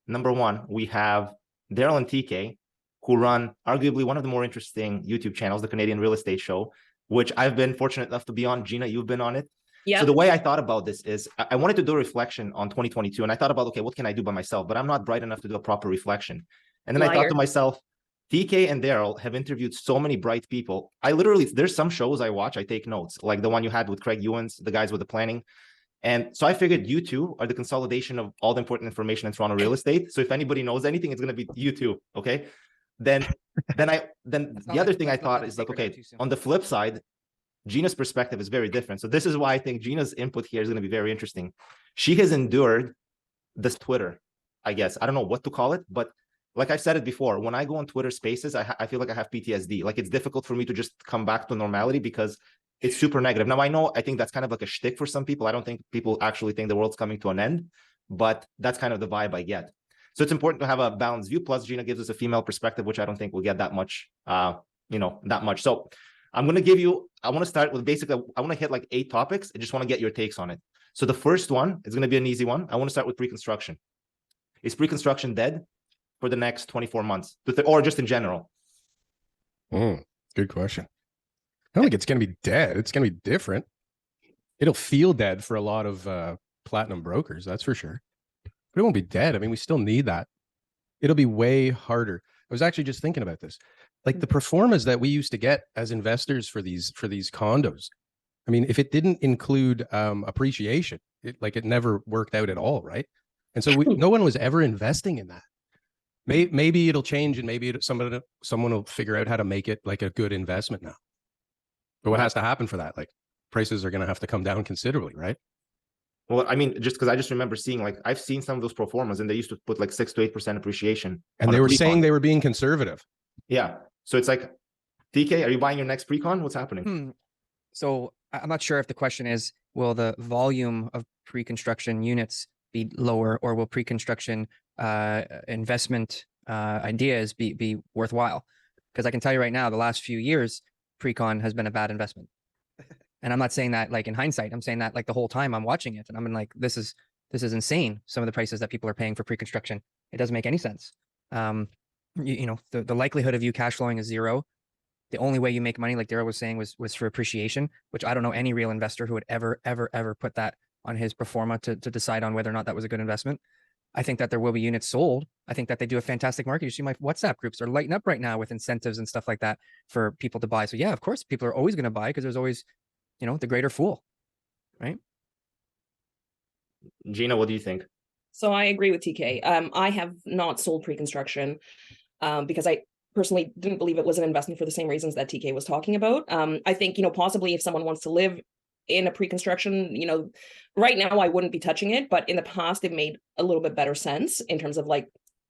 number one, we have Darryl and T.K, who run arguably one of the more interesting YouTube channels, the Canadian Real Estate Show, which I've been fortunate enough to be on. Gina, you've been on it. Yeah. So the way I thought about this is I wanted to do a reflection on 2022. And I thought about, okay, what can I do by myself? But I'm not bright enough to do a proper reflection. And then I thought to myself, TK and Darryl have interviewed so many bright people. There's some shows I watch, I take notes, like the one you had with Craig Ewans, the guys with the planning. And so I figured you two are the consolidation of all the important information in Toronto real estate. So if anybody knows anything, it's going to be you two. Okay. Then the other thing I thought is like, okay, on the flip side, Gina's perspective is very different. So this is why I think Gina's input here is going to be very interesting. She has endured this Twitter, I guess. I don't know what to call it, but like I've said it before, when I go on Twitter Spaces, I feel like I have PTSD. Like it's difficult for me to just come back to normality because it's super negative. Now, I think that's kind of like a shtick for some people. I don't think people actually think the world's coming to an end, but that's kind of the vibe I get. So it's important to have a balanced view. Plus, Gina gives us a female perspective, which I don't think we'll get that much, that much. So I'm going to give you, I want to start with basically, I want to hit like 8 topics. I just want to get your takes on it. So the first one is going to be an easy one. I want to start with pre-construction. Is pre-construction dead for the next 24 months or just in general? Good question. I don't think it's going to be dead. It's going to be different. It'll feel dead for a lot of platinum brokers, that's for sure. But it won't be dead. I mean, we still need that. It'll be way harder. I was actually just thinking about this. Like the performance that we used to get as investors for these condos. I mean, if it didn't include appreciation, it never worked out at all, right? And so no one was ever investing in that. Maybe it'll change, and maybe someone will figure out how to make it like a good investment now. But what has to happen for that? Like prices are going to have to come down considerably, right? Well, I mean, just because I just remember seeing, like, I've seen some of those pro formas and they used to put like 6 to 8% appreciation. And they were saying they were being conservative. Yeah. So it's like, TK, are you buying your next pre-con? What's happening? So I'm not sure if the question is, will the volume of pre-construction units be lower, or will pre-construction investment ideas be worthwhile? Because I can tell you right now, the last few years, pre-con has been a bad investment. And I'm not saying that like in hindsight, I'm saying that like the whole time I'm watching it and I'm like, this is insane. Some of the prices that people are paying for pre-construction, it doesn't make any sense. The likelihood of you cash flowing is zero. The only way you make money, like Darryl was saying, was for appreciation, which I don't know any real investor who would ever put that on his pro forma to decide on whether or not that was a good investment. I think that there will be units sold. I think that they do a fantastic market. You see my WhatsApp groups are lighting up right now with incentives and stuff like that for people to buy. So yeah, of course, people are always going to buy because there's always, the greater fool, right? Gina, what do you think? So I agree with TK. I have not sold pre-construction because I personally didn't believe it was an investment for the same reasons that TK was talking about. I think, possibly if someone wants to live in a pre-construction, right now I wouldn't be touching it, but in the past it made a little bit better sense in terms of like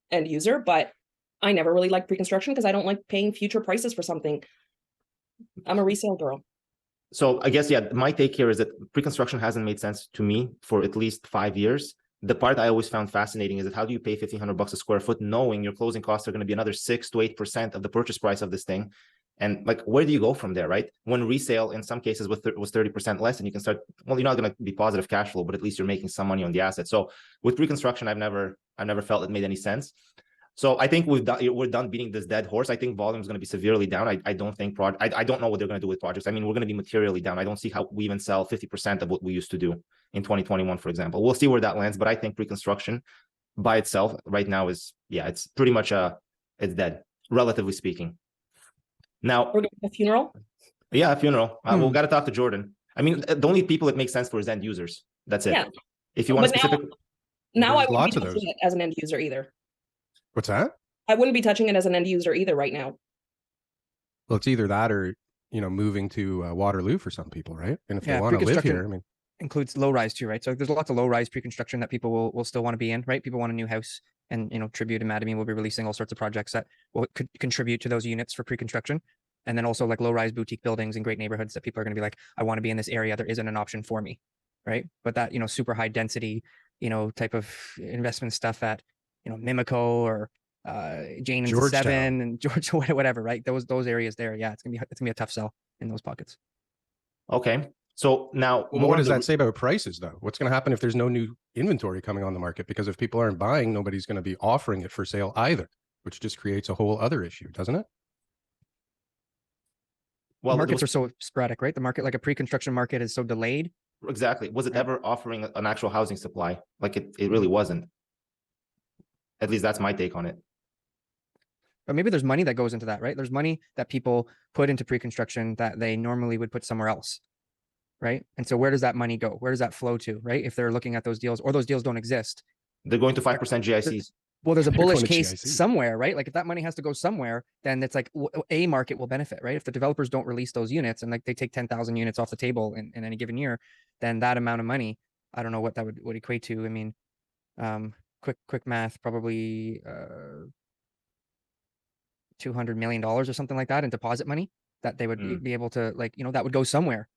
end user, but I never really liked pre-construction because I don't like paying future prices for something. I'm a resale girl. So I guess, my take here is that pre-construction hasn't made sense to me for at least 5 years. The part I always found fascinating is that how do you pay $1,500 a square foot knowing your closing costs are going to be another 6 to 8% of the purchase price of this thing? And like, where do you go from there, right? When resale in some cases was 30% less, and you can start, well, you're not going to be positive cash flow, but at least you're making some money on the asset. So with pre-construction, I've never felt it made any sense. So I think we're done beating this dead horse. I think volume is going to be severely down. I don't think I don't know what they're going to do with projects. I mean, we're going to be materially down. I don't see how we even sell 50% of what we used to do in 2021, for example. We'll see where that lands, but I think pre-construction by itself right now is, it's pretty much it's dead, relatively speaking. Now, a funeral? Yeah, a funeral. We've got to talk to Jordan. I mean, the only people it makes sense for is end users. That's it. Yeah. If you want a specific... Now I wouldn't be touching it as an end user either. What's that? I wouldn't be touching it as an end user either right now. Well, it's either that or, moving to Waterloo for some people, right? And if they want to live here, I mean... includes low rise too, right? So there's lots of low rise pre-construction that people will still want to be in, right? People want a new house, and Tribute and Mattamy will be releasing all sorts of projects that will contribute to those units for pre-construction. And then also like low rise boutique buildings in great neighborhoods that people are going to be like, I want to be in this area. There isn't an option for me, right? But that, super high density, type of investment stuff at, Mimico or Jane and Seven and George, whatever, right? Those areas there. Yeah, it's gonna be a tough sell in those pockets. Okay. So now, Well, what does that say about prices, though? What's going to happen if there's no new inventory coming on the market? Because if people aren't buying, nobody's going to be offering it for sale either, which just creates a whole other issue, doesn't it? Well, markets are so sporadic, right? The market, like a pre-construction market, is so delayed. Exactly. Was it ever offering an actual housing supply? Like it really wasn't. At least that's my take on it. But maybe there's money that goes into that, right? There's money that people put into pre-construction that they normally would put somewhere else, right? And so where does that money go? Where does that flow to, right? If they're looking at those deals, or those deals don't exist. They're going to 5% GICs. Well, there's a bullish case somewhere, right? Like if that money has to go somewhere, then it's like a market will benefit, right? If the developers don't release those units and like they take 10,000 units off the table in any given year, then that amount of money, I don't know what that would equate to. I mean, quick math, probably $200 million or something like that in deposit money that they would be able to, like, that would go somewhere,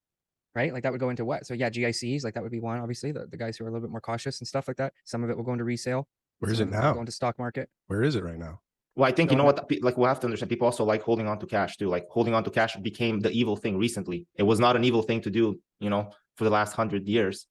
right? Like that would go into what? So yeah, GICs, like that would be one, obviously, the guys who are a little bit more cautious and stuff like that. Some of it will go into resale. Where is it now? Going to stock market. Where is it right now? Well, I think, you know what, like we'll have to understand, people also like holding on to cash too. Like holding on to cash became the evil thing recently. It was not an evil thing to do, for the last 100 years.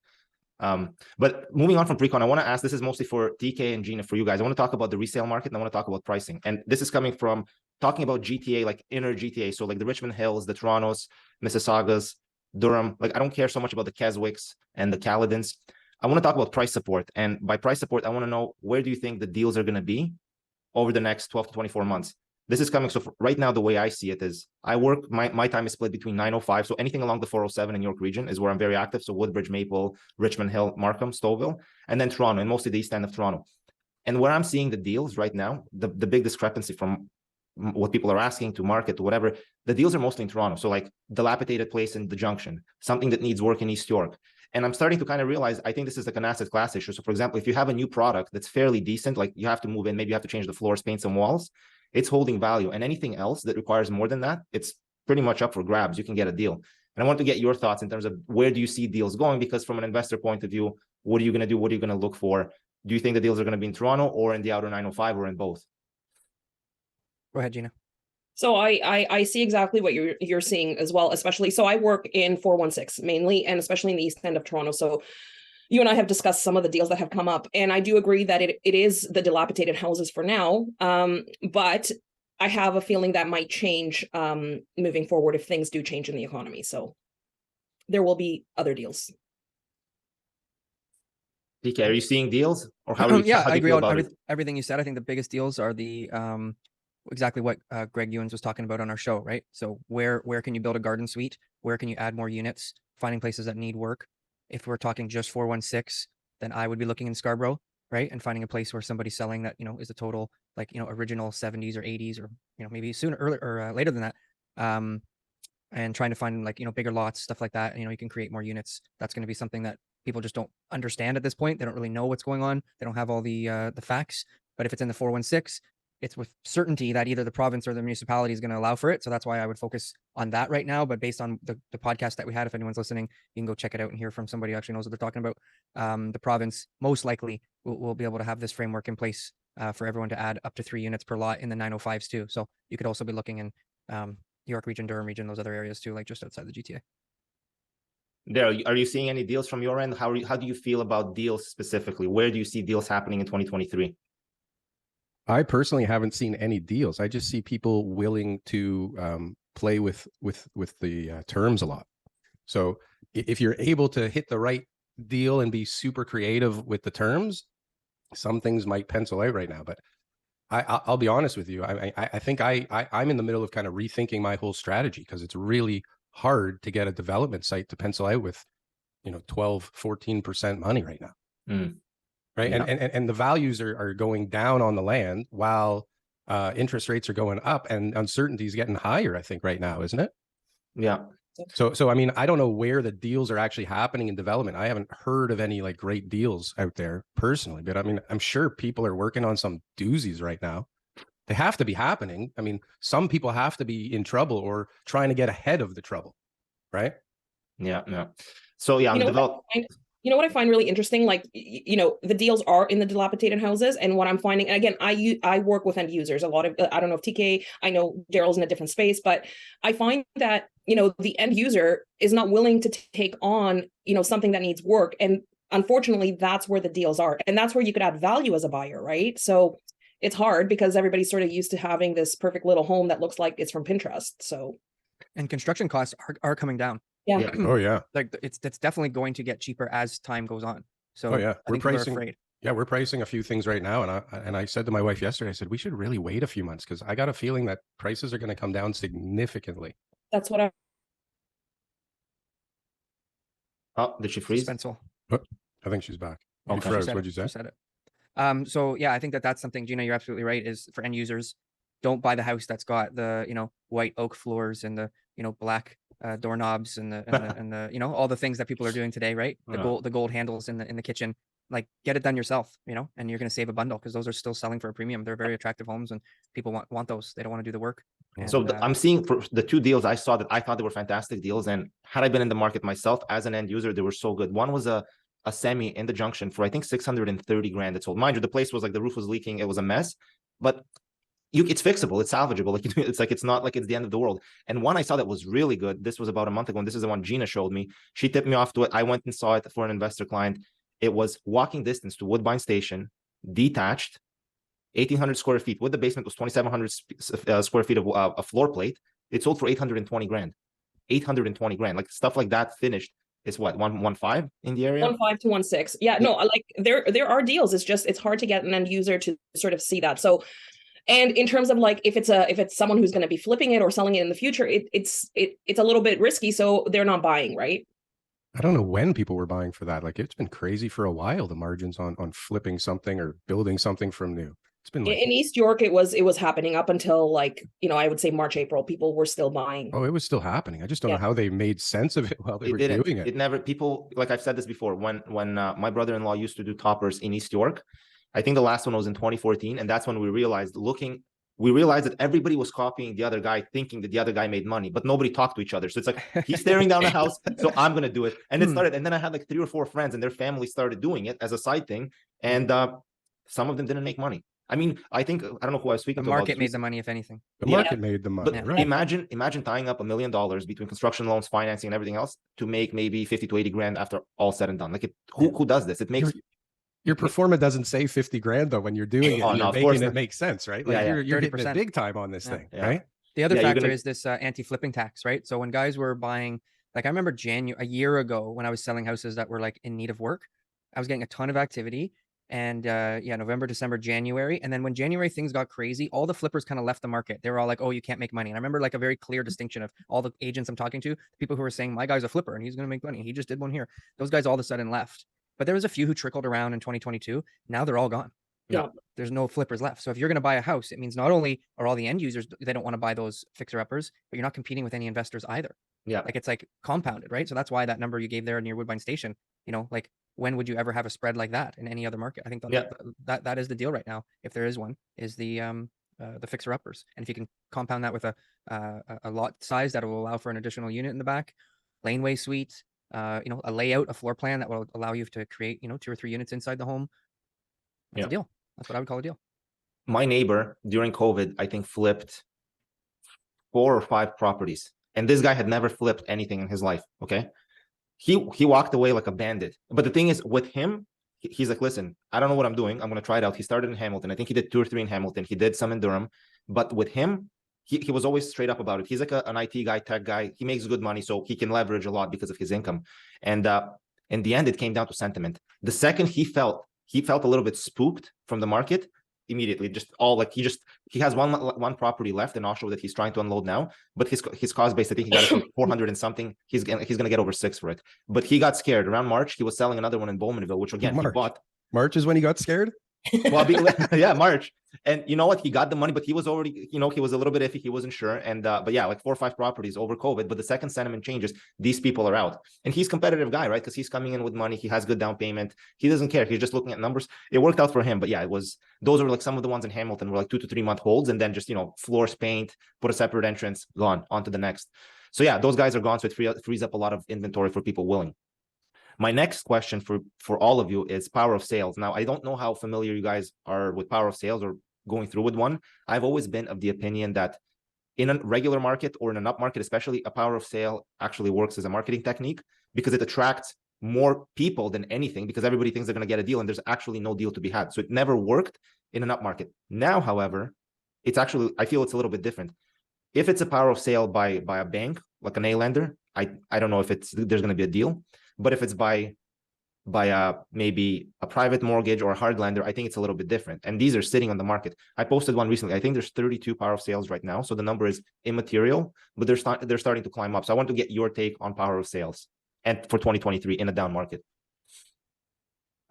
But moving on from pre-con, I want to ask, this is mostly for TK and Gina, for you guys. I want to talk about the resale market and I want to talk about pricing. And this is coming from talking about GTA, like inner GTA. So like the Richmond Hills, the Torontos, Mississaugas, Durham. Like I don't care so much about the Keswicks and the Caledons. I want to talk about price support. And by price support, I want to know, where do you think the deals are going to be over the next 12 to 24 months? This is coming. So right now, the way I see it is I work, my time is split between 905. So anything along the 407 in York region is where I'm very active. So Woodbridge, Maple, Richmond Hill, Markham, Stouffville, and then Toronto, and mostly the east end of Toronto. And where I'm seeing the deals right now, the big discrepancy from what people are asking to market to whatever, the deals are mostly in Toronto. So like dilapidated place in the Junction, something that needs work in East York. And I'm starting to kind of realize, I think this is like an asset class issue. So for example, if you have a new product that's fairly decent, like you have to move in, maybe you have to change the floors, paint some walls, it's holding value. And anything else that requires more than that, it's pretty much up for grabs. You can get a deal. And I want to get your thoughts in terms of, where do you see deals going? Because from an investor point of view, what are you going to do? What are you going to look for? Do you think the deals are going to be in Toronto or in the outer 905 or in both? Go ahead, Gina. So I see exactly what you're seeing as well, especially. So I work in 416 mainly, and especially in the east end of Toronto. So you and I have discussed some of the deals that have come up, and I do agree that it is the dilapidated houses for now. But I have a feeling that might change moving forward if things do change in the economy. So there will be other deals. TK, are you seeing deals, or how are you? Yeah, how I agree on everything you said. I think the biggest deals are the exactly what Greg Ewens was talking about on our show, right? So where can you build a garden suite? Where can you add more units? Finding places that need work. If we're talking just 416, then I would be looking in Scarborough, right? And finding a place where somebody's selling that, is a total, like, original 70s or 80s, or, maybe sooner, earlier or later than that. And trying to find, like, bigger lots, stuff like that. You can create more units. That's going to be something that people just don't understand at this point. They don't really know what's going on. They don't have all the facts. But if it's in the 416, it's with certainty that either the province or the municipality is going to allow for it. So that's why I would focus on that right now. But based on the podcast that we had, if anyone's listening, you can go check it out and hear from somebody who actually knows what they're talking about. The province most likely will be able to have this framework in place for everyone to add up to 3 units per lot in the 905s too. So you could also be looking in York region, Durham region, those other areas too, like just outside the GTA. Darryl, are you seeing any deals from your end? How do you feel about deals specifically? Where do you see deals happening in 2023? I personally haven't seen any deals. I just see people willing to play with the terms a lot. So if you're able to hit the right deal and be super creative with the terms, some things might pencil out right now. But I'll be honest with you. I think I'm in the middle of kind of rethinking my whole strategy, because it's really hard to get a development site to pencil out with 12-14% money right now. Right. Yeah. And the values are going down on the land while interest rates are going up, and uncertainty is getting higher, I think, right now, isn't it? Yeah. So I mean, I don't know where the deals are actually happening in development. I haven't heard of any like great deals out there personally, but I mean, I'm sure people are working on some doozies right now. They have to be happening. I mean, some people have to be in trouble or trying to get ahead of the trouble, right? Yeah. So yeah, You know what I find really interesting? Like, you know, the deals are in the dilapidated houses. And what I'm finding, and again, I work with end users. A lot of, I don't know if TK, I know Darryl's in a different space, but I find that, you know, the end user is not willing to take on, you know, something that needs work. And unfortunately, that's where the deals are. And that's where you could add value as a buyer, right? So it's hard because everybody's sort of used to having this perfect little home that looks like it's from Pinterest. So. And construction costs are coming down. Yeah. Oh yeah. Like it's definitely going to get cheaper as time goes on. So oh yeah, we're pricing. Yeah, we're pricing a few things right now, and I said to my wife yesterday, I said we should really wait a few months because I got a feeling that prices are going to come down significantly. That's what Oh, did she freeze? Suspenseful. Oh, I think she's back. You Okay. froze. What'd you say? She said it. So yeah, I think that's something, Gina, you're absolutely right, is for end users, don't buy the house that's got the, you know, white oak floors and the, you know, black doorknobs and the you know, all the things that people are doing today, right? The gold handles in the kitchen. Like, get it done yourself, you know, and you're going to save a bundle because those are still selling for a premium. They're very attractive homes and people want those. They don't want to do the work. And, so I'm seeing for the two deals I saw that I thought they were fantastic deals. And had I been in the market myself as an end user, they were so good. One was a semi in the junction for, I think, 630 grand. It sold. Mind you, the place was like, the roof was leaking. It was a mess, but it's fixable. It's salvageable. Like, it's like, it's not like it's the end of the world. And one I saw that was really good. This was about a month ago. And this is the one Gina showed me. She tipped me off to it. I went and saw it for an investor client. It was walking distance to Woodbine Station, detached, 1,800 square feet. With the basement was 2,700 square feet of a floor plate. It sold for 820 grand. 820 grand. Like, stuff like that finished is what, 1.15 in the area? 1.5 to 1.6. Yeah, no, like there are deals. It's just, it's hard to get an end user to sort of see that. So, and in terms of like, if it's someone who's going to be flipping it or selling it in the future, it's a little bit risky. So they're not buying, right? I don't know when people were buying for that. Like, it's been crazy for a while, the margins on flipping something or building something from new. It's been like, in East York, it was happening up until, like, you know, I would say March, April, people were still buying. Oh, it was still happening. I just don't know how they made sense of it while they were doing it. It never, people, like I've said this before, when my brother-in-law used to do toppers in East York, I think the last one was in 2014. And that's when we realized that everybody was copying the other guy, thinking that the other guy made money, but nobody talked to each other. So it's like, he's staring down the house, so I'm going to do it. And it started, and then I had like 3 or 4 friends and their family started doing it as a side thing. And some of them didn't make money. I mean, I think, I don't know who I was speaking to. The market made the money, if anything. The market made the money, but right? Imagine tying up $1 million between construction loans, financing, and everything else to make maybe 50 to 80 grand after all said and done. Like, who does this? It makes... Your performa doesn't say 50 grand though when you're doing it. You're making it make sense, right? Like, you're hitting it big time on this thing, right? The other factor is this anti-flipping tax, right? So when guys were buying, like, I remember a year ago when I was selling houses that were like in need of work, I was getting a ton of activity. And November, December, January. And then when January things got crazy, all the flippers kind of left the market. They were all like, oh, you can't make money. And I remember like a very clear distinction of all the agents I'm talking to, people who were saying, my guy's a flipper and he's going to make money. He just did one here. Those guys all of a sudden left. But there was a few who trickled around in 2022. Now they're all gone. Yeah. There's no flippers left. So if you're going to buy a house, it means not only are all the end users, they don't want to buy those fixer-uppers, but you're not competing with any investors either. Yeah. Like, it's like compounded, right? So that's why that number you gave there near Woodbine Station, you know, like, when would you ever have a spread like that in any other market? I think that is the deal right now, if there is one, is the fixer-uppers. And if you can compound that with a lot size that will allow for an additional unit in the back, laneway suite, a layout, a floor plan that will allow you to create, 2 or 3 units inside the home. That's a deal. That's what I would call a deal. My neighbor during COVID, I think, flipped 4 or 5 properties. And this guy had never flipped anything in his life. Okay. He walked away like a bandit. But the thing is, with him, he's like, listen, I don't know what I'm doing. I'm going to try it out. He started in Hamilton. I think he did 2 or 3 in Hamilton. He did some in Durham. But with him, he was always straight up about it. He's like an IT guy, tech guy. He makes good money, so he can leverage a lot because of his income. And in the end, it came down to sentiment. The second he felt a little bit spooked from the market, immediately just all like he has one property left in Oshawa that he's trying to unload now, but his cost base, I think he got it for 400 and something. He's gonna get over 6 for it. But he got scared around March. He was selling another one in Bowmanville, which again he bought. March is when he got scared. Well, yeah, March. And you know what? He got the money, but he was already, he was a little bit iffy. He wasn't sure. And but yeah, like 4 or 5 properties over COVID. But the second sentiment changes, these people are out. And he's a competitive guy, right? Because he's coming in with money. He has good down payment. He doesn't care. He's just looking at numbers. It worked out for him. But yeah, those were like some of the ones in Hamilton were like 2 to 3 month holds, and then just floors, paint, put a separate entrance, gone on to the next. So yeah, those guys are gone. So it frees up a lot of inventory for people willing. My next question for all of you is power of sales. Now, I don't know how familiar you guys are with power of sales or going through with one. I've always been of the opinion that in a regular market or in an up market, especially, a power of sale actually works as a marketing technique because it attracts more people than anything, because everybody thinks they're going to get a deal and there's actually no deal to be had. So it never worked in an up market. Now, however, it's actually, I feel it's a little bit different. If it's a power of sale by a bank, like an A lender, I don't know if there's going to be a deal. But if it's by maybe a private mortgage or a hard lender, I think it's a little bit different. And these are sitting on the market. I posted one recently. I think there's 32 power of sales right now. So the number is immaterial, but they're starting to climb up. So I want to get your take on power of sales and for 2023 in a down market.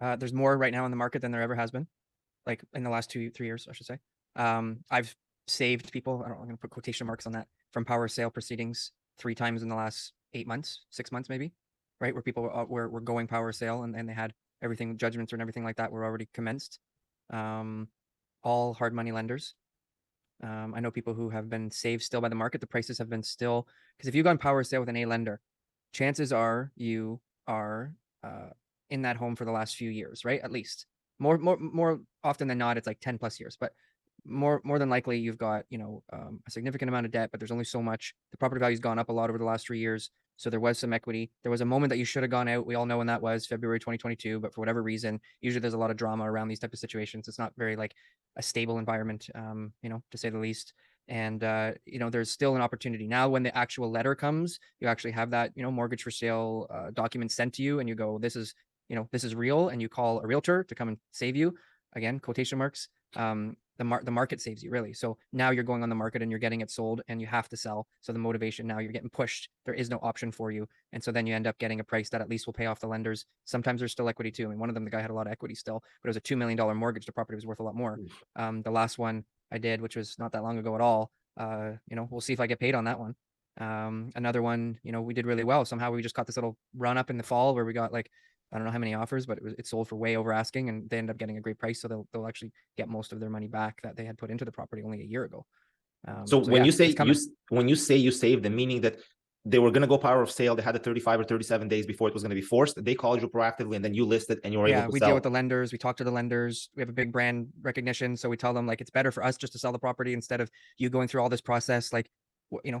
There's more right now in the market than there ever has been, like in the last 2-3 years, I should say. I've saved people, I'm going to put quotation marks on that, from power of sale proceedings 3 times in the last 8 months, 6 months maybe, right? Where people were going power of sale and they had everything, judgments and everything like that were already commenced. All hard money lenders. I know people who have been saved still by the market. The prices have been still, because if you've gone power of sale with an A lender, chances are you are in that home for the last few years, right? At least more often than not, it's like 10 plus years, but more than likely you've got, a significant amount of debt, but there's only so much. The property value's gone up a lot over the last 3 years. So there was some equity. There was a moment that you should have gone out. We all know when that was, February 2022, but for whatever reason, usually there's a lot of drama around these type of situations. It's not very like a stable environment, to say the least. And, there's still an opportunity. Now, when the actual letter comes, you actually have that, mortgage for sale document sent to you, and you go, this is real, and you call a realtor to come and save you. Again, quotation marks. The market saves you, really. So now you're going on the market and you're getting it sold and you have to sell. So the motivation, now you're getting pushed. There is no option for you. And so then you end up getting a price that at least will pay off the lenders. Sometimes there's still equity too. I mean, one of them, the guy had a lot of equity still, but it was a $2 million mortgage. The property was worth a lot more. The last one I did, which was not that long ago at all, we'll see if I get paid on that one. Another one, we did really well. Somehow we just caught this little run up in the fall where we got like, I don't know how many offers, but it sold for way over asking, and they end up getting a great price. So they'll actually get most of their money back that they had put into the property only a year ago. So when you say you saved them, meaning that they were going to go power of sale, they had the 35 or 37 days before it was going to be forced, they called you proactively and then you listed and you were able to sell. Yeah, we deal with the lenders. We talk to the lenders. We have a big brand recognition. So we tell them like, it's better for us just to sell the property instead of you going through all this process. Like,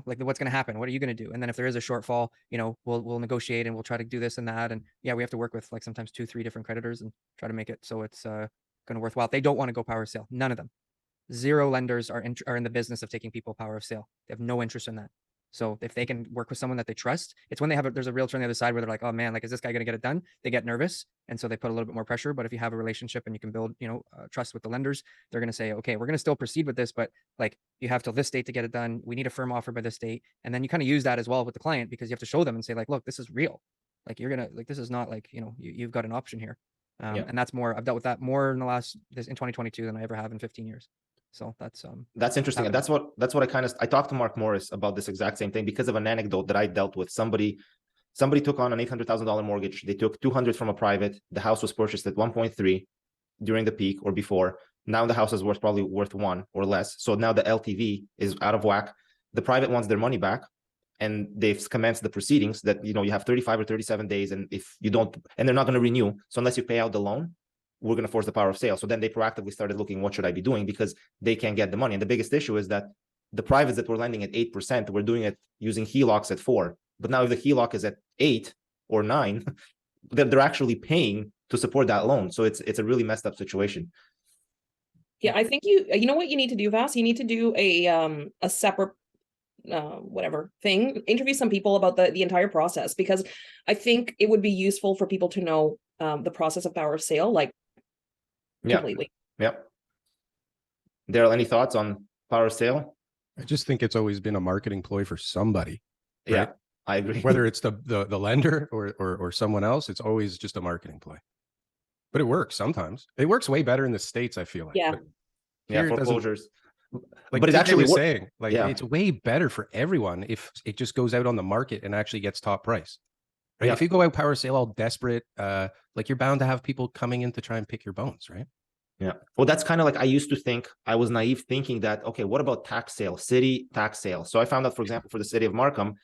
like what's going to happen? What are you going to do? And then if there is a shortfall, we'll negotiate and we'll try to do this and that. And yeah, we have to work with like sometimes 2-3 different creditors and try to make it so it's going to worthwhile. They don't want to go power of sale. None of them. 0 lenders are in the business of taking people power of sale. They have no interest in that. So if they can work with someone that they trust, it's when there's a realtor on the other side where they're like, oh man, like, is this guy going to get it done? They get nervous. And so they put a little bit more pressure. But if you have a relationship and you can build, trust with the lenders, they're going to say, okay, we're going to still proceed with this, but like you have till this date to get it done. We need a firm offer by this date. And then you kind of use that as well with the client, because you have to show them and say like, look, this is real. Like this is not like, you've got an option here. And that's more, I've dealt with that more in 2022 than I ever have in 15 years. So that's interesting. And that's what I talked to Mark Morris about this exact same thing because of an anecdote that I dealt with. Somebody took on an $800,000 mortgage. They took 200 from a private. The house was purchased at 1.3 during the peak or before. Now the house is probably worth 1 or less. So now the LTV is out of whack. The private wants their money back, and they've commenced the proceedings that, you have 35 or 37 days. And if you don't, and they're not going to renew. So unless you pay out the loan, we're going to force the power of sale. So then they proactively started looking, what should I be doing? Because they can't get the money. And the biggest issue is that the privates that were lending at 8%, we're doing it using HELOCs at 4. But now if the HELOC is at 8 or 9, they're actually paying to support that loan. So it's a really messed up situation. Yeah, I think you know what you need to do, Vass? You need to do a separate thing, interview some people about the entire process, because I think it would be useful for people to know the process of power of sale, like completely. Yeah. Darryl, any thoughts on power of sale? I just think it's always been a marketing ploy for somebody. Right? Yeah, I agree. Whether it's the lender or someone else, it's always just a marketing ploy. But it works sometimes. It works way better in the States, I feel like. Yeah. Yeah, foreclosures. But it's actually saying, like, it's way better for everyone if it just goes out on the market and actually gets top price. Right? Yeah. If you go out power sale all desperate, like you're bound to have people coming in to try and pick your bones, right? Yeah. Well, that's kind of like I used to think. I was naive thinking that, okay, what about tax sale, city tax sale? So I found out, for example, for the city of Markham,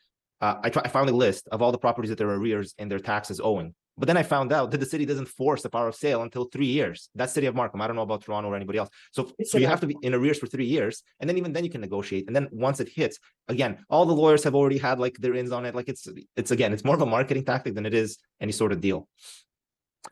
I found a list of all the properties that there are arrears in their taxes owing. But then I found out that the city doesn't force the power of sale until 3 years. That's city of Markham. I don't know about Toronto or anybody else. So you have to be in arrears for 3 years. And then even then you can negotiate. And then once it hits, again, all the lawyers have already had like their ins on it. Like it's more of a marketing tactic than it is any sort of deal.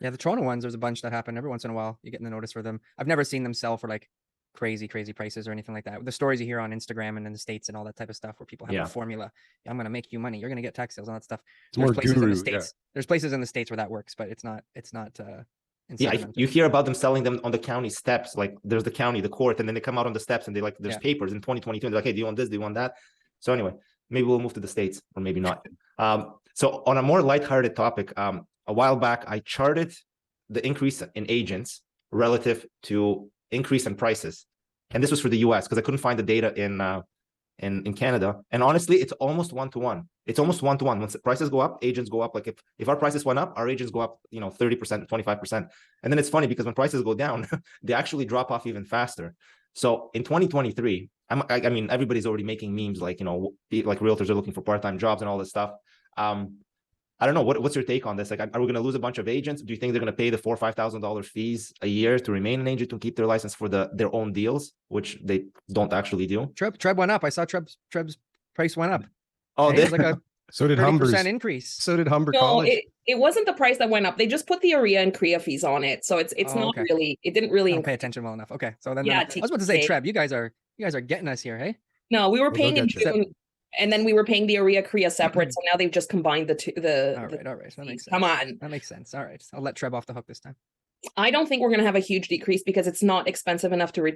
Yeah, the Toronto ones, there's a bunch that happen every once in a while. You get in the notice for them. I've never seen them sell for like crazy prices or anything like that. The stories you hear on Instagram and in the States and all that type of stuff where people have a formula. I'm going to make you money. You're going to get tax sales and all that stuff. There's places in the States. There's places in the States where that works, but it's not you hear about them selling them on the county steps. Like there's the county, the court, and then they come out on the steps and they like, there's papers in 2022. And they're like, hey, do you want this? Do you want that? So anyway, maybe we'll move to the States or maybe not. So on a more lighthearted topic, a while back, I charted the increase in agents relative to increase in prices. And this was for the US because I couldn't find the data in Canada. And honestly, it's almost 1-to-1. It's almost 1-to-1. Once the prices go up, agents go up. Like if our prices went up, our agents go up, 30%, 25%. And then it's funny because when prices go down, they actually drop off even faster. So in 2023, I mean, everybody's already making memes like, like realtors are looking for part-time jobs and all this stuff. I don't know. What's your take on this? Like, are we going to lose a bunch of agents? Do you think they're going to pay the $4,000 or $5,000 fees a year to remain an agent to keep their license for their own deals, which they don't actually do? Treb went up. I saw Treb's price went up. Oh, it was like a so did 30% increase. So did Humber No, College. It wasn't the price that went up. They just put the AREA and CREA fees on it, so it's not really. It didn't really pay attention well enough. Okay, so then I was about to say, Treb, you guys are getting us here, hey? No, we were paying in June. And then we were paying the AREA CREA separate, so now they've just combined the two. All right, that makes sense. Come on, that makes sense. All right, I'll let Treb off the hook this time. I don't think we're going to have a huge decrease because it's not expensive enough to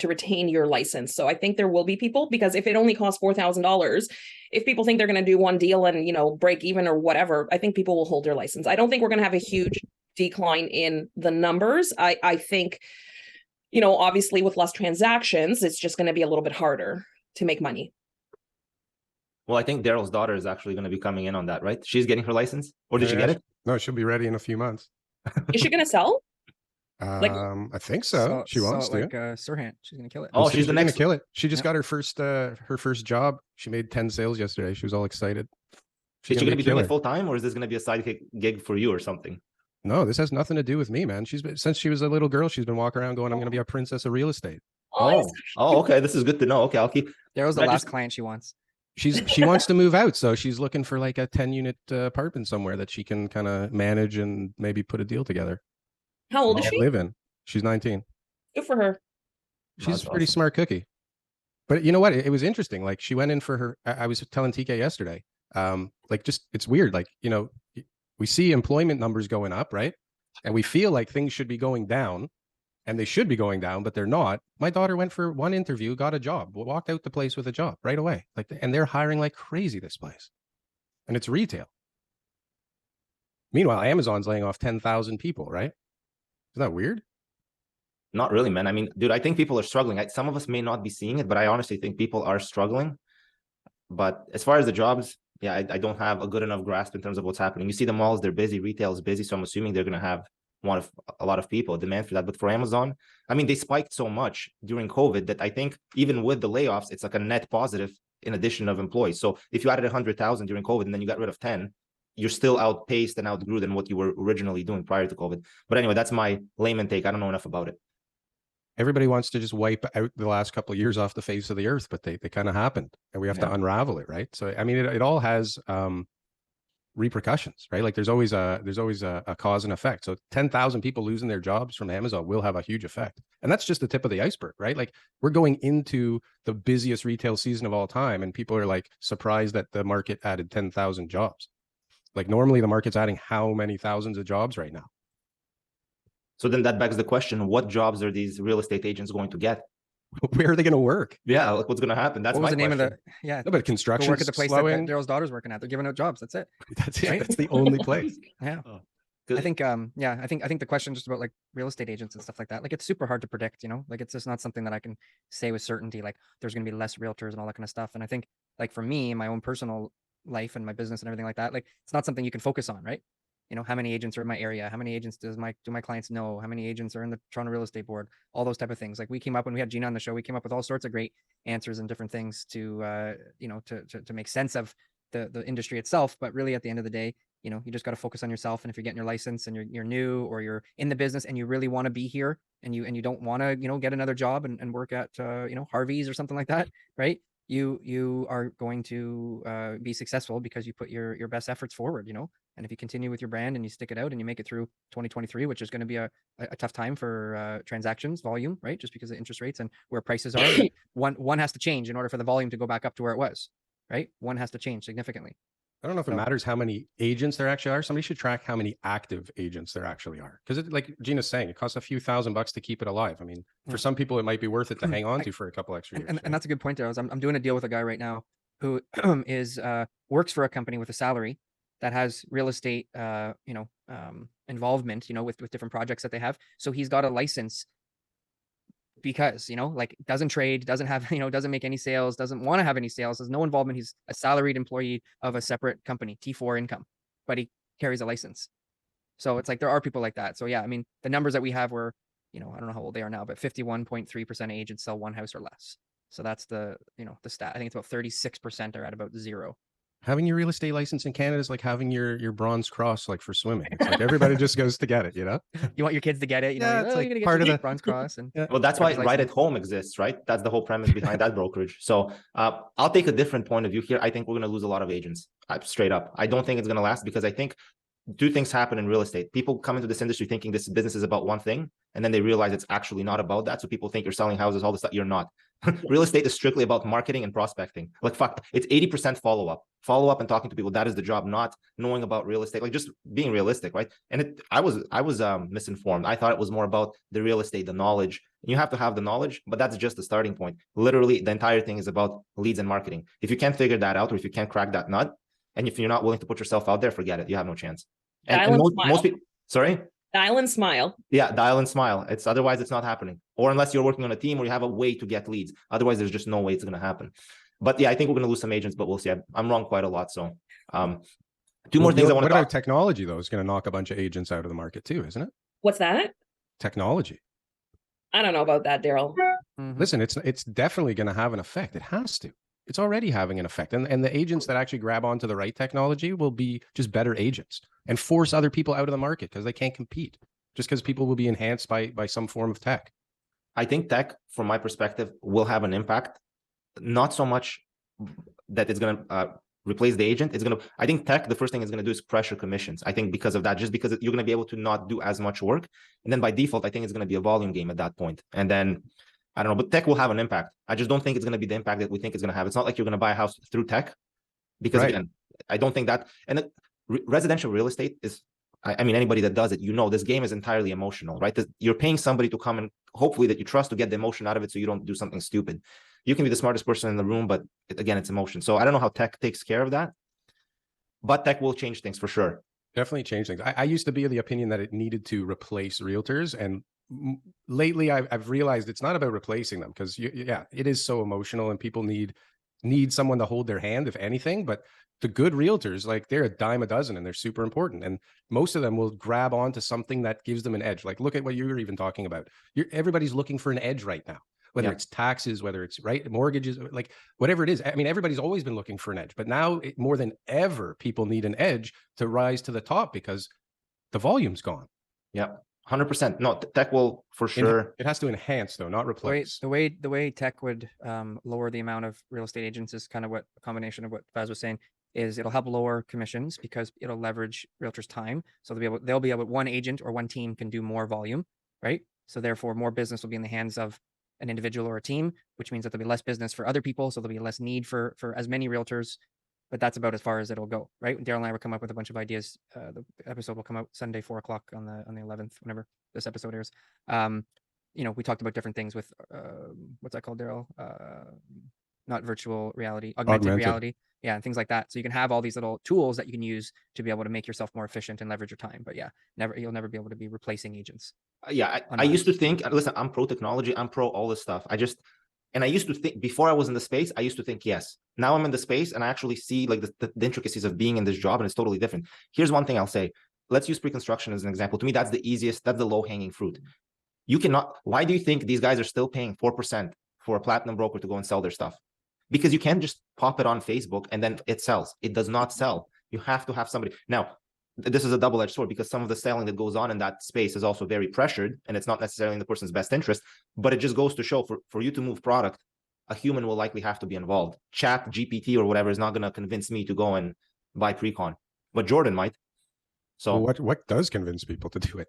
retain your license. So I think there will be people, because if it only costs $4,000, if people think they're going to do one deal and break even or whatever, I think people will hold their license. I don't think we're going to have a huge decline in the numbers. I think, obviously with less transactions, it's just going to be a little bit harder to make money. Well, I think Darryl's daughter is actually going to be coming in on that, right? She's getting her license, or did she get it? No, she'll be ready in a few months. Is she going to sell? I think so. She wants to. Like Sirhan, she's going to kill it. Oh, she's going to kill it. She just got her first job. She made 10 sales yesterday. She was all excited. Is she going to be doing it full time, or is this going to be a side gig for you or something? No, this has nothing to do with me, man. Since she was a little girl, she's been walking around going, "I'm going to be a princess of real estate." Oh, okay. This is good to know. Okay, I'll keep. Daryl's the last client she wants. She wants to move out, so she's looking for like a 10-unit apartment somewhere that she can kind of manage and maybe put a deal together. How old is she? Live in. She's 19. Good for her. She's a pretty smart cookie. But you know what? It was interesting. Like she went in for her. I was telling TK yesterday. It's weird. Like we see employment numbers going up, right? And we feel like things should be going down. And they should be going down, but they're not. My daughter went for one interview, got a job, walked out the place with a job right away. And they're hiring like crazy this place. And it's retail. Meanwhile, Amazon's laying off 10,000 people, right? Isn't that weird? Not really, man. I mean, dude, I think people are struggling. Some of us may not be seeing it, but I honestly think people are struggling. But as far as the jobs, I don't have a good enough grasp in terms of what's happening. You see the malls, they're busy, retail is busy. So I'm assuming they're going to have a lot of people demand for that. But for Amazon, I mean, they spiked so much during COVID that I think even with the layoffs, it's like a net positive in addition of employees. So if you added 100,000 during COVID and then you got rid of 10, you're still outpaced and outgrew than what you were originally doing prior to COVID. But anyway, that's my layman take. I don't know enough about it. Everybody wants to just wipe out the last couple of years off the face of the earth, but they kind of happened and we have to unravel it, right? So, I mean, it all has repercussions, right? Like there's always a cause and effect. So 10,000 people losing their jobs from Amazon will have a huge effect. And that's just the tip of the iceberg, right? Like we're going into the busiest retail season of all time. And people are like surprised that the market added 10,000 jobs. Like normally the market's adding how many thousands of jobs right now? So then that begs the question, what jobs are these real estate agents going to get? Where are they going to work? Yeah, like what's going to happen? That's what was the name question. of the? Yeah, no, but construction. Work at the place that Daryl's daughter's working at. They're giving out jobs. That's it. That's it. Right? That's the only place. Yeah. Oh, I think I think the question just about like real estate agents and stuff like that, like it's super hard to predict, like it's just not something that I can say with certainty, like there's going to be less realtors and all that kind of stuff. And I think like for me, in my own personal life and my business and everything like that, like it's not something you can focus on, right? How many agents are in my area? How many agents do my clients know? How many agents are in the Toronto Real Estate Board? All those type of things. Like we came up when we had Gina on the show, we came up with all sorts of great answers and different things to make sense of the industry itself. But really at the end of the day, you just got to focus on yourself. And if you're getting your license and you're new, or you're in the business and you really want to be here, and you don't want to, get another job and work at, Harvey's or something like that, right? You are going to be successful because you put your best efforts forward, and if you continue with your brand and you stick it out and you make it through 2023, which is going to be a tough time for transactions volume, right? Just because of interest rates and where prices are. one has to change in order for the volume to go back up to where it was, right? One has to change significantly. I don't know if it matters how many agents there actually are. Somebody should track how many active agents there actually are. Because like Gina's saying, it costs a few $1,000 to keep it alive. I mean, for some people, it might be worth it to hang on to for a couple extra years. And that's a good point there. I'm doing a deal with a guy right now who is works for a company with a salary that has real estate, involvement, with different projects that they have. So he's got a license because, like, doesn't trade, doesn't have, doesn't make any sales, doesn't want to have any sales, has no involvement. He's a salaried employee of a separate company, T4 income, but he carries a license. So it's like, there are people like that. So yeah, I mean, the numbers that we have were, I don't know how old they are now, but 51.3% of agents sell one house or less. So that's the stat. I think it's about 36% are at about zero. Having your real estate license in Canada is like having your bronze cross, like for swimming. It's like everybody just goes to get it, You want your kids to get it, Yeah, it's like you're gonna get part of the bronze cross. And Well, that's why Right at Home exists, right? That's the whole premise behind that brokerage. So I'll take a different point of view here. I think we're going to lose a lot of agents, straight up. I don't think it's going to last, because I think two things happen in real estate. People come into this industry thinking this business is about one thing, and then they realize it's actually not about that. So people think you're selling houses, all this stuff. You're not. Real estate is strictly about marketing and prospecting. Like, fuck, it's 80% follow-up and talking to people. That is the job, not knowing about real estate, like just being realistic, right? And I was misinformed. I thought it was more about the real estate, the knowledge. You have to have the knowledge, but that's just the starting point. Literally, the entire thing is about leads and marketing. If you can't figure that out, or if you can't crack that nut, and if you're not willing to put yourself out there, forget it. You have no chance. And most people, sorry? Dial and smile. Yeah, dial and smile. Otherwise it's not happening. Or unless you're working on a team or you have a way to get leads. Otherwise, there's just no way it's going to happen. But yeah, I think we're going to lose some agents, but we'll see. I'm wrong quite a lot. So two more things I want to talk about. Technology, though, is going to knock a bunch of agents out of the market too, isn't it? What's that? Technology. I don't know about that, Darryl. Listen, it's definitely going to have an effect. It has to. It's already having an effect. And the agents that actually grab onto the right technology will be just better agents and force other people out of the market because they can't compete, just because people will be enhanced by some form of tech. I think tech, from my perspective, will have an impact. Not so much that it's going to replace the agent. I think tech, the first thing it's going to do is pressure commissions. I think because of that, just because you're going to be able to not do as much work. And then by default, I think it's going to be a volume game at that point. And then I don't know, but tech will have an impact. I just don't think it's going to be the impact that we think it's going to have. It's not like you're going to buy a house through tech, because again, I don't think that. And residential real estate is, I mean, anybody that does it, this game is entirely emotional, right? You're paying somebody to come and hopefully that you trust to get the emotion out of it, so you don't do something stupid. You can be the smartest person in the room, but again, it's emotion. So I don't know how tech takes care of that, but tech will change things for sure. Definitely change things. I used to be of the opinion that it needed to replace realtors, and lately I've realized it's not about replacing them, because it is so emotional and people need someone to hold their hand, if anything. But the good realtors, like, they're a dime a dozen and they're super important, and most of them will grab onto something that gives them an edge. Like, look at what you were even talking about. Everybody's looking for an edge right now, whether it's taxes, whether it's mortgages, like whatever it is. I mean, everybody's always been looking for an edge, but now more than ever, people need an edge to rise to the top because the volume's gone. Yeah. 100%. No, tech will for sure. It has to enhance, though, not replace. The way tech would lower the amount of real estate agents is kind of what a combination of what Vaz was saying is. It'll help lower commissions because it'll leverage realtors' time. So they'll be able one agent or one team can do more volume, right? So therefore, more business will be in the hands of an individual or a team, which means that there'll be less business for other people. So there'll be less need for as many realtors. But that's about as far as it'll go, right? Darryl and I will come up with a bunch of ideas. The episode will come out Sunday, 4:00 on the 11th, whenever this episode airs. We talked about different things with what's that called, Darryl? Not virtual reality, augmented reality, and things like that. So you can have all these little tools that you can use to be able to make yourself more efficient and leverage your time. But you'll never be able to be replacing agents. I used to think, listen, I'm pro technology, I'm pro all this stuff. And I used to think, before I was in the space, I used to think, yes. Now I'm in the space and I actually see like the intricacies of being in this job, and it's totally different. Here's one thing I'll say. Let's use pre-construction as an example. To me, that's the easiest, that's the low-hanging fruit. Why do you think these guys are still paying 4% for a platinum broker to go and sell their stuff? Because you can't just pop it on Facebook and then it sells. It does not sell. You have to have somebody. Now, this is a double-edged sword, because some of the selling that goes on in that space is also very pressured, and it's not necessarily in the person's best interest. But it just goes to show, for you to move product, a human will likely have to be involved. Chat GPT or whatever is not going to convince me to go and buy pre-con, but Jordan might. So well, what does convince people to do it?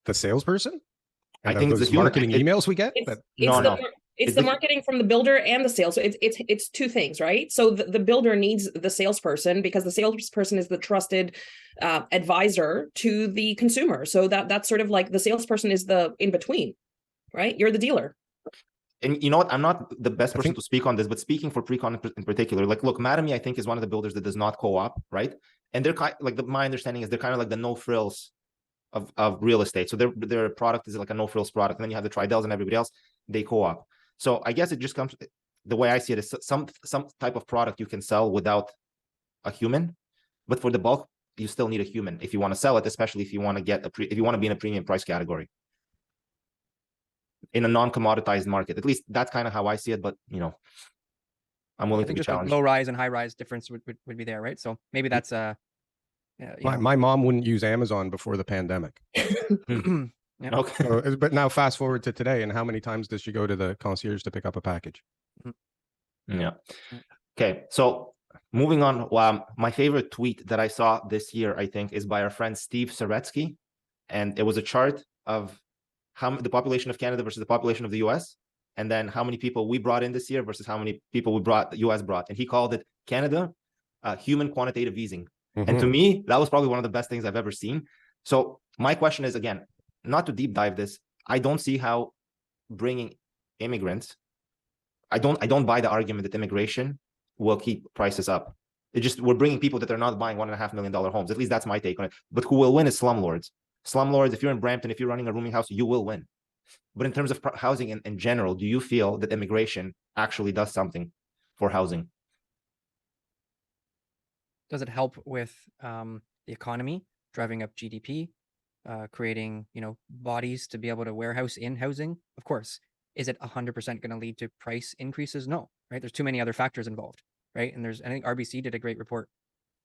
The salesperson? And I think those it's the human. marketing emails we get. It's the marketing from the builder and the sales. So it's two things, right? So the builder needs the salesperson, because the salesperson is the trusted advisor to the consumer. So that's sort of like the salesperson is the in between, right? You're the dealer. And you know what? I'm not the best person to speak on this, but speaking for pre-con in particular, like, look, Mattamy, I think, is one of the builders that does not co-op, right? And they're kind like my understanding is they're kind of like the no frills of real estate. So their product is like a no frills product. And then you have the Tridels and everybody else, they co-op. So I guess it just comes, the way I see it is some type of product you can sell without a human, but for the bulk, you still need a human if you want to sell it, especially if you want to get if you want to be in a premium price category in a non-commoditized market. At least that's kind of how I see it, but you know, I'm willing to be challenged. Low rise and high rise difference would be there, right? So maybe that's my mom wouldn't use Amazon before the pandemic. Yeah. Okay. So, but now fast forward to today, and how many times does she go to the concierge to pick up a package? Yeah. Okay. So moving on, my favorite tweet that I saw this year, I think, is by our friend Steve Saretsky. And it was a chart of the population of Canada versus the population of the US, and then how many people we brought in this year versus how many people the US brought. And he called it Canada human quantitative easing. And to me, that was probably one of the best things I've ever seen. So my question is, again, not to deep dive this, I don't see how bringing immigrants, I don't buy the argument that immigration will keep prices up. We're bringing people that are not buying $1.5 million homes. At least that's my take on it. But who will win is slumlords. Slumlords, if you're in Brampton, if you're running a rooming house, you will win. But in terms of housing in general, do you feel that immigration actually does something for housing? Does it help with the economy, driving up GDP, creating, bodies to be able to warehouse in housing? Of course. Is it 100% going to lead to price increases? No, right? There's too many other factors involved, right? And I think RBC did a great report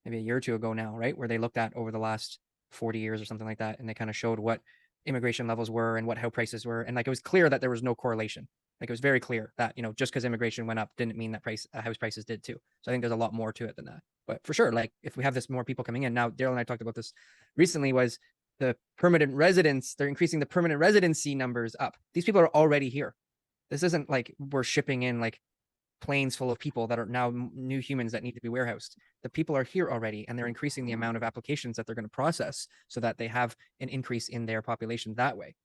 maybe a year or two ago now, right? Where they looked at over the last 40 years or something like that. And they kind of showed what immigration levels were and how prices were. And like, it was clear that there was no correlation. Like, it was very clear that, just because immigration went up didn't mean that house prices did too. So I think there's a lot more to it than that. But for sure, like, if we have this more people coming in now, Darryl and I talked about this recently, was the permanent residents, they're increasing the permanent residency numbers up. These people are already here. This isn't like we're shipping in like planes full of people that are now new humans that need to be warehoused. The people are here already, and they're increasing the amount of applications that they're going to process so that they have an increase in their population that way.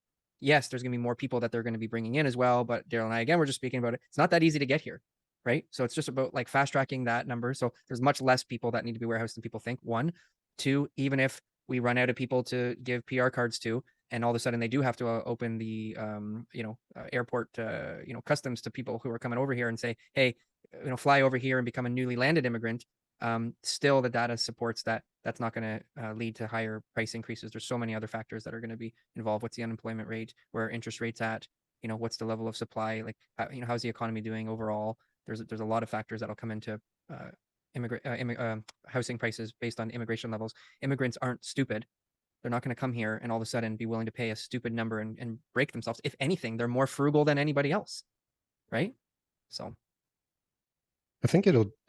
Yes, there's going to be more people that they're going to be bringing in as well. But Darryl and I, again, we're just speaking about it. It's not that easy to get here, right? So it's just about like fast tracking that number. So there's much less people that need to be warehoused than people think. 1, 2, even if we run out of people to give PR cards to, and all of a sudden they do have to open the, airport, customs to people who are coming over here and say, hey, fly over here and become a newly landed immigrant. Still, the data supports that that's not going to lead to higher price increases. There's so many other factors that are going to be involved. What's the unemployment rate? Where are interest rates at? What's the level of supply? Like, how's the economy doing overall? There's a lot of factors that'll come into housing prices based on immigration levels. Immigrants aren't stupid. They're not going to come here and all of a sudden be willing to pay a stupid number and break themselves. If anything, they're more frugal than anybody else, right? So I think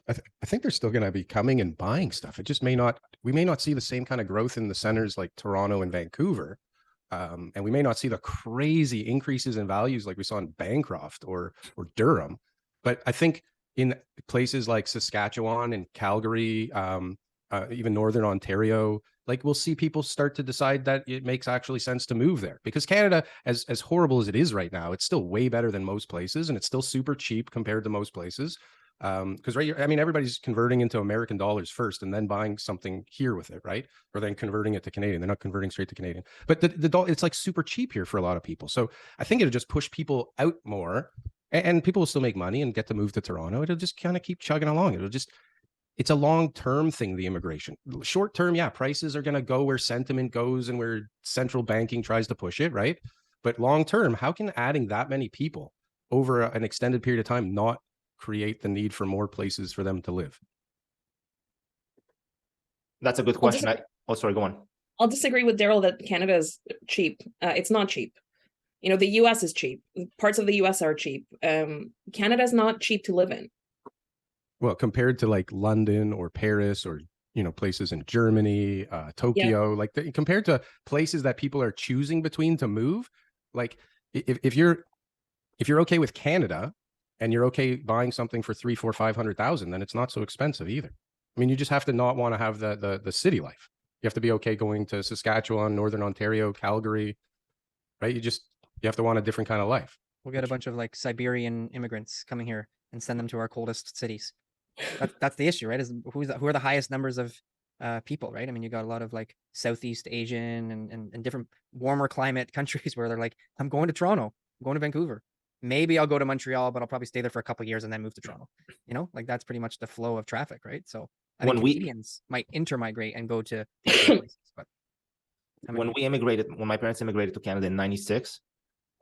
I think they're still going to be coming and buying stuff. It just we may not see the same kind of growth in the centers like Toronto and Vancouver. And we may not see the crazy increases in values like we saw in Bancroft or Durham. But I think in places like Saskatchewan and Calgary, even Northern Ontario, like, we'll see people start to decide that it makes actually sense to move there, because Canada, as horrible as it is right now, it's still way better than most places, and it's still super cheap compared to most places. Because everybody's converting into American dollars first and then buying something here with it, right? Or then converting it to Canadian. They're not converting straight to Canadian, but it's like super cheap here for a lot of people. So I think it'll just push people out more, and people will still make money and get to move to Toronto. It'll just kind of keep chugging along. It's a long-term thing, the immigration. Short-term, yeah, prices are going to go where sentiment goes and where central banking tries to push it, right? But long-term, how can adding that many people over an extended period of time not create the need for more places for them to live? That's a good question. Sorry, go on. I'll disagree with Darryl that Canada is cheap. It's not cheap. You know, the US is cheap. Parts of the US are cheap. Canada is not cheap to live in. Well, compared to like London or Paris or, you know, places in Germany, Tokyo, like compared to places that people are choosing between to move, like if you're okay with Canada and you're okay buying something for 300,000, 400,000, 500,000, then it's not so expensive either. I mean, you just have to not want to have the city life. You have to be okay going to Saskatchewan, Northern Ontario, Calgary, right? You have to want a different kind of life. We'll get a bunch of like Siberian immigrants coming here and send them to our coldest cities. That's the issue, right? Is who are the highest numbers of people, right? I mean, you got a lot of like Southeast Asian and different warmer climate countries where they're like, I'm going to Toronto, I'm going to Vancouver. Maybe I'll go to Montreal, but I'll probably stay there for a couple of years and then move to Toronto. You know, like that's pretty much the flow of traffic, right? So I think Canadians might intermigrate and go to these places. But when my parents immigrated to Canada in '96,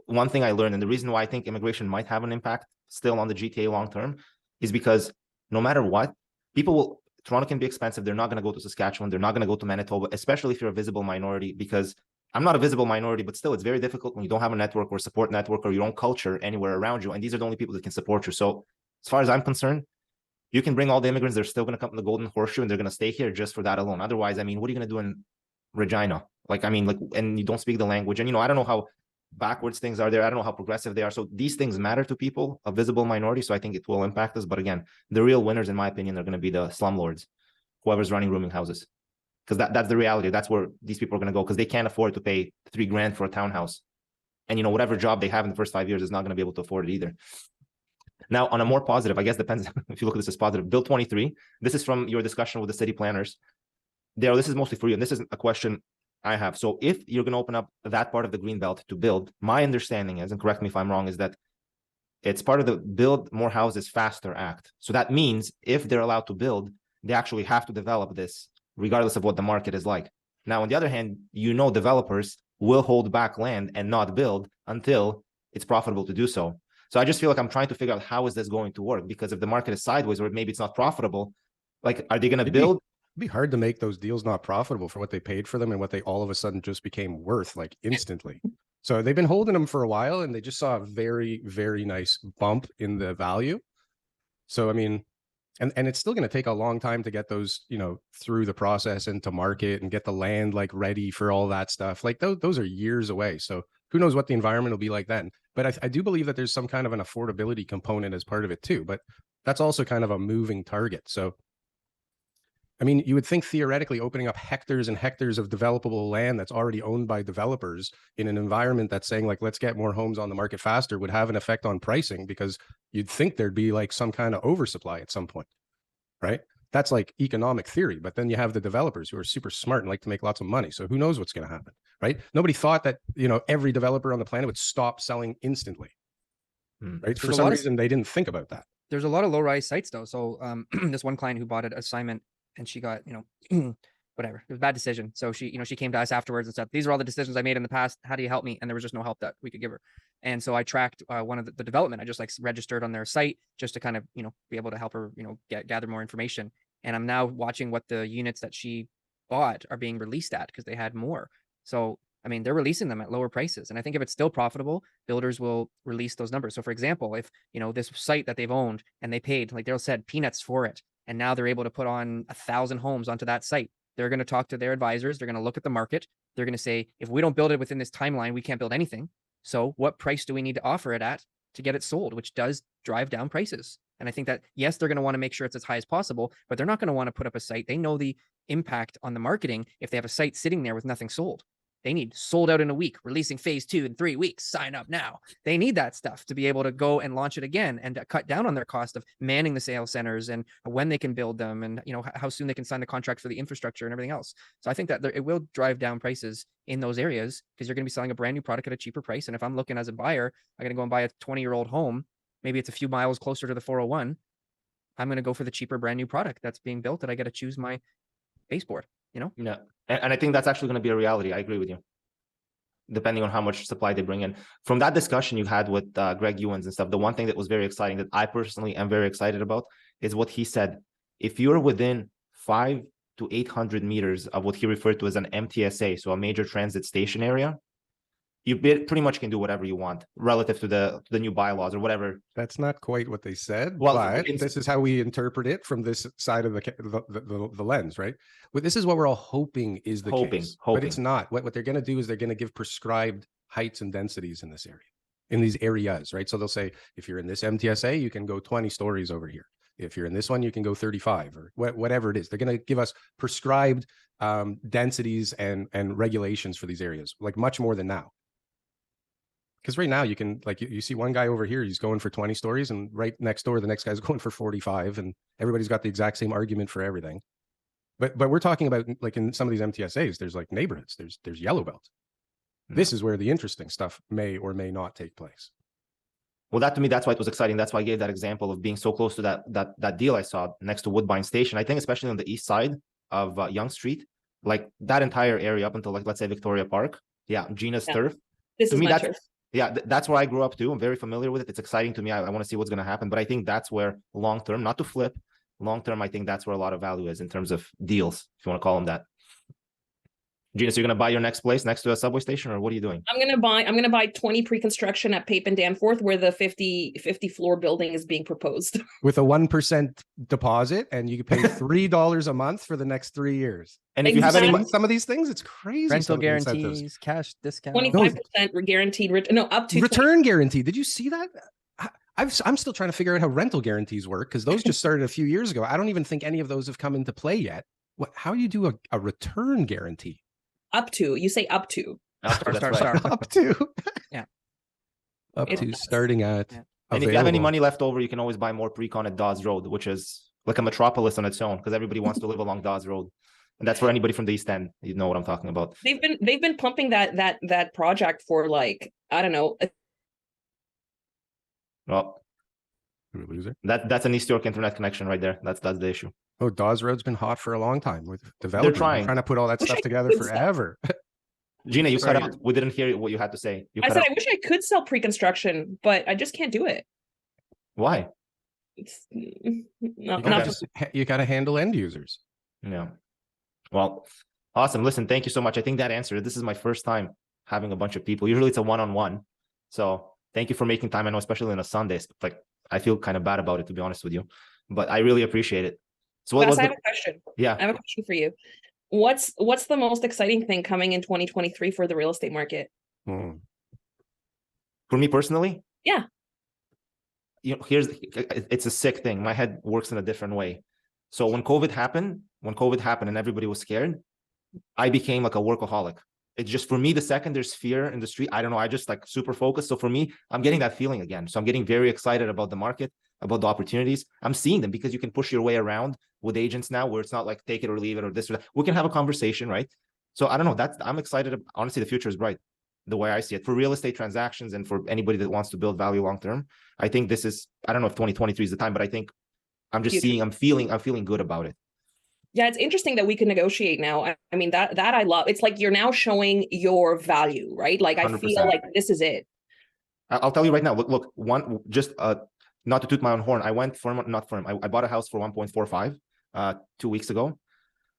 one thing I learned, and the reason why I think immigration might have an impact still on the GTA long term, is because no matter what, Toronto can be expensive. They're not going to go to Saskatchewan. They're not going to go to Manitoba, especially if you're a visible minority, because I'm not a visible minority, but still it's very difficult when you don't have a network or support network or your own culture anywhere around you. And these are the only people that can support you. So as far as I'm concerned, you can bring all the immigrants. They're still going to come to the Golden Horseshoe and they're going to stay here just for that alone. Otherwise, I mean, what are you going to do in Regina? Like, I mean, like, and you don't speak the language. And, you know, I don't know how backwards things are there. I don't know how progressive they are. So these things matter to people, a visible minority. So I think it will impact us. But again, the real winners, in my opinion, are going to be the slumlords, whoever's running rooming houses. Because that's the reality. That's where these people are going to go, because they can't afford to pay $3,000 for a townhouse. And, you know, whatever job they have in the first 5 years is not going to be able to afford it either. Now, on a more positive, I guess depends if you look at this as positive. Bill 23, this is from your discussion with the city planners. Darryl, this is mostly for you. And this is a question I have. So if you're going to open up that part of the Greenbelt to build, my understanding is, and correct me if I'm wrong, is that it's part of the Build More Houses Faster Act. So that means if they're allowed to build, they actually have to develop this, regardless of what the market is like. Now, on the other hand, you know, developers will hold back land and not build until it's profitable to do so. So I just feel like I'm trying to figure out how is this going to work, because if the market is sideways or maybe it's not profitable, like, are they going to build? It'd be hard to make those deals not profitable for what they paid for them and what they all of a sudden just became worth, like, instantly. So they've been holding them for a while and they just saw a very, very nice bump in the value. So, I mean, and it's still going to take a long time to get those, you know, through the process and to market and get the land like ready for all that stuff. Like those are years away. So who knows what the environment will be like then. But I do believe that there's some kind of an affordability component as part of it too. But that's also kind of a moving target. So, I mean, you would think theoretically opening up hectares and hectares of developable land that's already owned by developers in an environment that's saying, like, let's get more homes on the market faster would have an effect on pricing, because you'd think there'd be like some kind of oversupply at some point, right? That's like economic theory. But then you have the developers who are super smart and like to make lots of money. So who knows what's going to happen, right? Nobody thought that, you know, every developer on the planet would stop selling instantly, right? For some reason, they didn't think about that. There's a lot of low-rise sites though. So this one client who bought an assignment and she got, you know, whatever, it was a bad decision. So she, you know, she came to us afterwards and said, these are all the decisions I made in the past. How do you help me? And there was just no help that we could give her. And so I tracked one of the development. I just like registered on their site just to kind of, you know, be able to help her, you know, gather more information. And I'm now watching what the units that she bought are being released at, because they had more. So, I mean, they're releasing them at lower prices. And I think if it's still profitable, builders will release those numbers. So for example, if, you know, this site that they've owned and they paid, like Darryl said, peanuts for it, and now they're able to put on 1,000 homes onto that site, they're going to talk to their advisors. They're going to look at the market. They're going to say, if we don't build it within this timeline, we can't build anything. So what price do we need to offer it at to get it sold, which does drive down prices. And I think that, yes, they're going to want to make sure it's as high as possible, but they're not going to want to put up a site. They know the impact on the marketing if they have a site sitting there with nothing sold. They need sold out in a week, releasing phase 2 in 3 weeks, sign up now. They need that stuff to be able to go and launch it again and cut down on their cost of manning the sales centers and when they can build them and, you know, how soon they can sign the contract for the infrastructure and everything else. So I think that it will drive down prices in those areas, because you're going to be selling a brand new product at a cheaper price. And if I'm looking as a buyer, I'm going to go and buy a 20-year-old home. Maybe it's a few miles closer to the 401. I'm going to go for the cheaper brand new product that's being built that I got to choose my baseboard, you know? Yeah. And I think that's actually going to be a reality. I agree with you, depending on how much supply they bring in. From that discussion you had with Greg Ewans and stuff, the one thing that was very exciting that I personally am very excited about is what he said. If you're within 5 to 800 meters of what he referred to as an MTSA, so a major transit station area, you pretty much can do whatever you want relative to the new bylaws or whatever. That's not quite what they said, Well, but this is how we interpret it from this side of the lens, right? Well, this is what we're all hoping is the case, but it's not. What they're going to do is they're going to give prescribed heights and densities in this area, in these areas, right? So they'll say, if you're in this MTSA, you can go 20 stories over here. If you're in this one, you can go 35 or whatever it is. They're going to give us prescribed densities and regulations for these areas, like much more than now. Because right now you can, like, you see one guy over here, he's going for 20 stories, and right next door, the next guy's going for 45, and everybody's got the exact same argument for everything. But we're talking about, like, in some of these MTSAs, there's like neighborhoods, there's yellow belt. This is where the interesting stuff may or may not take place. Well, that to me, that's why it was exciting. That's why I gave that example of being so close to that deal I saw next to Woodbine Station. I think especially on the east side of Yonge Street, like that entire area up until, like, let's say Victoria Park. Yeah, Gina's turf. This is my turf. Yeah, that's where I grew up too. I'm very familiar with it. It's exciting to me. I want to see what's going to happen. But I think that's where long-term, not to flip, long-term, I think that's where a lot of value is in terms of deals, if you want to call them that. Gina, so you're going to buy your next place next to a subway station, or what are you doing? I'm going to buy 20 pre-construction at Pape and Danforth, where the 50 floor building is being proposed. With a 1% deposit, and you can pay $3 a month for the next 3 years. And if you have any, some of these things, it's crazy. Rental guarantees, cash discount, 25% guaranteed, up to return guarantee. Did you see that? I'm still trying to figure out how rental guarantees work, because those just started a few years ago. I don't even think any of those have come into play yet. How do you do a return guarantee? Up to, you say up to. Start. Up to. Yeah. Up to, starting at. Yeah. And if you have any money left over, you can always buy more pre-con at Dawes Road, which is like a metropolis on its own, because everybody wants to live along Dawes Road. And that's for anybody from the East End. You know what I'm talking about. They've been pumping that project for, like, I don't know. Well, loser. That's an East York internet connection right there. That's the issue. Oh, Dawes Road's been hot for a long time with developers. They're trying to put all that stuff together forever. Gina, you cut out. We didn't hear what you had to say. I said, I wish I could sell pre-construction, but I just can't do it. Why? It's You got to handle end users. Yeah. Well, awesome. Listen, thank you so much. I think that answered it. This is my first time having a bunch of people. Usually it's a one-on-one. So thank you for making time. I know, especially on a Sunday, like, I feel kind of bad about it, to be honest with you, but I really appreciate it. So I have a question. Yeah. I have a question for you. What's the most exciting thing coming in 2023 for the real estate market? For me personally? Yeah. You know, it's a sick thing. My head works in a different way. So when COVID happened and everybody was scared, I became like a workaholic. It's just, for me, the second there's fear in the street, I don't know, I just like super focused. So for me, I'm getting that feeling again. So I'm getting very excited about the market, about the opportunities. I'm seeing them because you can push your way around with agents now, where it's not like take it or leave it or this or that. We can have a conversation, right? So I don't know, I'm excited. Honestly, the future is bright the way I see it for real estate transactions and for anybody that wants to build value long-term. I think this is, I don't know if 2023 is the time, but I think I'm just I'm feeling good about it. Yeah, it's interesting that we can negotiate now. I mean, that I love. It's like you're now showing your value, right? Like, I 100%. Feel like this is it. I'll tell you right now. Look, not to toot my own horn. I bought a house for 1.45 2 weeks ago.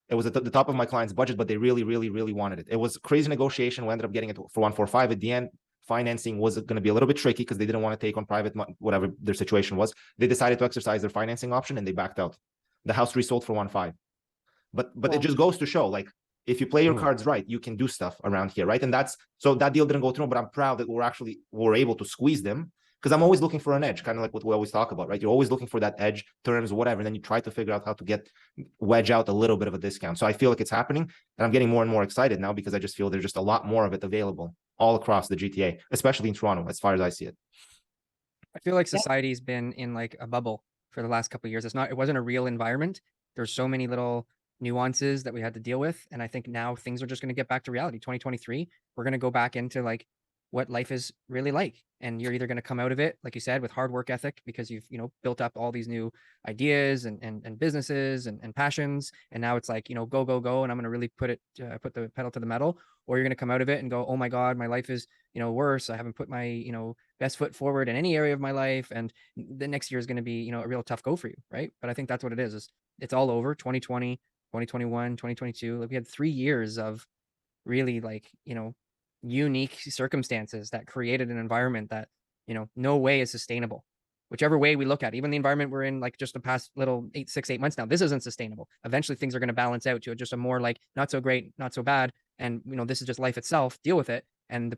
It was at the top of my client's budget, but they really, really, really wanted it. It was a crazy negotiation. We ended up getting it for 1.45. At the end, financing was going to be a little bit tricky because they didn't want to take on private, whatever their situation was. They decided to exercise their financing option and they backed out. The house resold for 1.5. But It just goes to show, like, if you play your cards right, you can do stuff around here, right? And so that deal didn't go through, but I'm proud that we're able to squeeze them, because I'm always looking for an edge, kind of like what we always talk about, right? You're always looking for that edge, terms, whatever, and then you try to figure out how to wedge out a little bit of a discount. So I feel like it's happening, and I'm getting more and more excited now because I just feel there's just a lot more of it available all across the GTA, especially in Toronto, as far as I see it. I feel like society's been in like a bubble for the last couple of years. It wasn't a real environment. There's so many little nuances that we had to deal with. And I think now things are just going to get back to reality. 2023, we're going to go back into like what life is really like. And you're either going to come out of it, like you said, with hard work ethic, because you've, built up all these new ideas and businesses and passions. And now it's like, go. And I'm going to really put the pedal to the metal. Or you're going to come out of it and go, oh my God, my life is, worse. I haven't put my, best foot forward in any area of my life. And the next year is going to be, a real tough go for you. Right. But I think that's what it is it's all over. 2020 2021, 2022. Like we had 3 years of really like, you know, unique circumstances that created an environment that, you know, no way is sustainable. Whichever way we look at it, even the environment we're in, like just the past little 8 months now, this isn't sustainable. Eventually things are going to balance out to just a more like not so great, not so bad. And, you know, this is just life itself, deal with it. And the